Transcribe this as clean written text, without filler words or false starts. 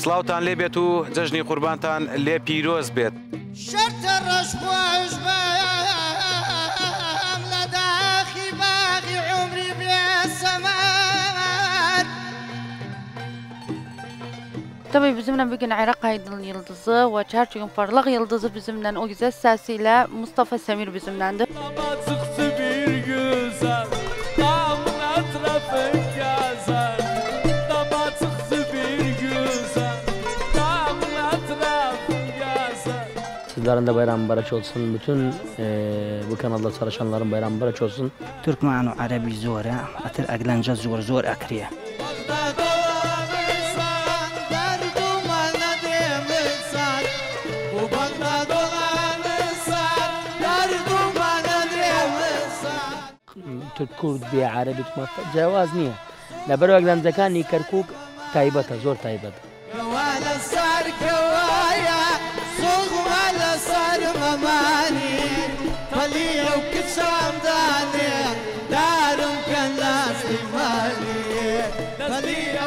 سڵاوتان لێ بێت و جەژنی قوربانتان لێ پیرۆز بێت. شرط ڕەشخۆش بەم لە داخی باغی عمری بێسەمەر. Tabii bizimle bugün Irak Aydın Yıldızı ve Çerçek'in Parlak Yıldızı bizimle o güzel sesiyle Mustafa Semir bizimlendi. Sizlerin de bayram mübarek olsun. Bütün bu kanalda çalışanların bayram mübarek olsun. Türkmen ve Arabi zor ya. Atır aglanca zor akriye. Türk Kurd bir Arabi tutmak cevaz niye? Laber aglan zekani Kerkuk taybata zor taybata. طليع وكسام داني دارم كان ناس مالي طليع